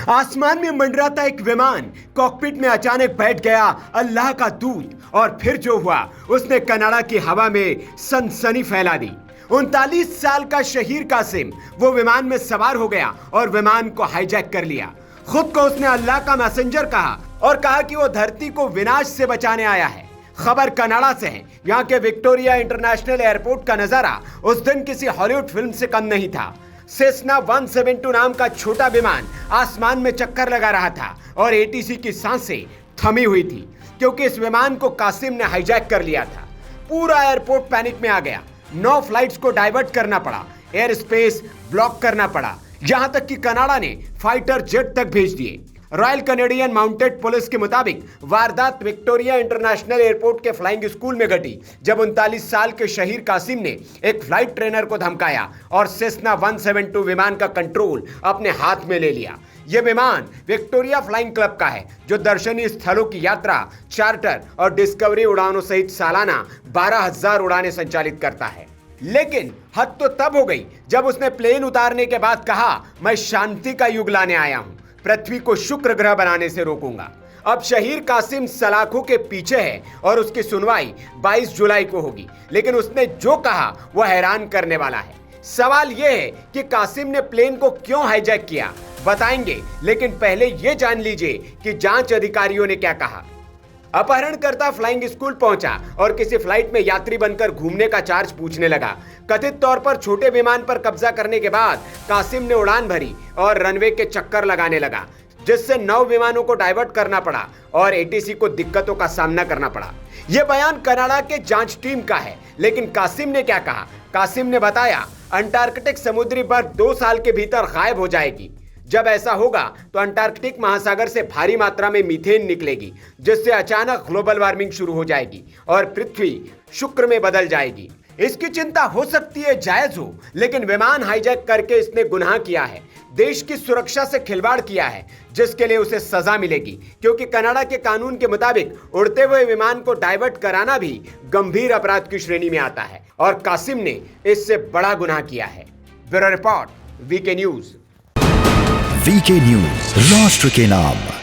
आसमान में मंडराता एक विमान कॉकपिट में अचानक बैठ गया अल्लाह का दूत और फिर जो हुआ उसने कनाडा की हवा में सनसनी फैला दी। 39 साल का शहीर कासिम वो विमान में सवार हो गया और विमान को हाईजैक कर लिया। खुद को उसने अल्लाह का मैसेंजर कहा और कहा कि वो धरती को विनाश से बचाने आया है। खबर कनाडा से है। यहाँ के विक्टोरिया इंटरनेशनल एयरपोर्ट का नजारा उस दिन किसी हॉलीवुड फिल्म से कम नहीं था। सेस्ना 172 नाम का छोटा विमान आसमान में चक्कर लगा रहा था और एटीसी की सांसें थमी हुई थी क्योंकि इस विमान को कासिम ने हाईजैक कर लिया था। पूरा एयरपोर्ट पैनिक में आ गया। 9 फ्लाइट्स को डाइवर्ट करना पड़ा, एयर स्पेस ब्लॉक करना पड़ा, यहां तक कि कनाडा ने फाइटर जेट तक भेज दिए। रॉयल कैनेडियन माउंटेड पुलिस के मुताबिक वारदात विक्टोरिया इंटरनेशनल एयरपोर्ट के फ्लाइंग स्कूल में घटी जब 39 साल के शहीर कासिम ने एक फ्लाइट ट्रेनर को धमकाया और सेस्ना 172 विमान का कंट्रोल अपने हाथ में ले लिया। यह विमान विक्टोरिया फ्लाइंग क्लब का है जो दर्शनीय स्थलों की यात्रा, चार्टर और डिस्कवरी उड़ानों सहित सालाना 12,000 उड़ानें संचालित करता है। लेकिन हद तो तब हो गई जब उसने प्लेन उतारने के बाद कहा, मैं शांति का युग लाने आया हूं, पृथ्वी को शुक्र ग्रह बनाने से रोकूंगा। अब शहीर कासिम सलाखों के पीछे है और उसकी सुनवाई 22 जुलाई को होगी। लेकिन उसने जो कहा वह हैरान करने वाला है। सवाल यह है कि कासिम ने प्लेन को क्यों हाईजैक किया, बताएंगे। लेकिन पहले यह जान लीजिए कि जांच अधिकारियों ने क्या कहा। अपहरणकर्ता फ्लाइंग स्कूल पहुंचा और किसी फ्लाइट में यात्री बनकर घूमने का चार्ज पूछने लगा। कथित तौर पर छोटे विमान पर कब्जा करने के बाद कासिम ने उड़ान भरी और रनवे के चक्कर लगाने लगा, जिससे 9 विमानों को डाइवर्ट करना पड़ा और एटीसी को दिक्कतों का सामना करना पड़ा। यह बयान कनाडा के जांच टीम का है। लेकिन कासिम ने क्या कहा? कासिम ने बताया, अंटार्कटिक समुद्री बर्फ 2 साल के भीतर गायब हो जाएगी। जब ऐसा होगा तो अंटार्कटिक महासागर से भारी मात्रा में मीथेन निकलेगी, जिससे अचानक ग्लोबल वार्मिंग शुरू हो जाएगी और पृथ्वी शुक्र में बदल जाएगी। इसकी चिंता हो सकती है जायज हो, लेकिन विमान हाईजैक करके इसने गुनाह किया है, देश की सुरक्षा से खिलवाड़ किया है, जिसके लिए उसे सजा मिलेगी। क्योंकि कनाडा के कानून के मुताबिक उड़ते हुए विमान को डाइवर्ट कराना भी गंभीर अपराध की श्रेणी में आता है और कासिम ने इससे बड़ा गुनाह किया है। Bureau report, VK news. VK news, राष्ट्र के नाम।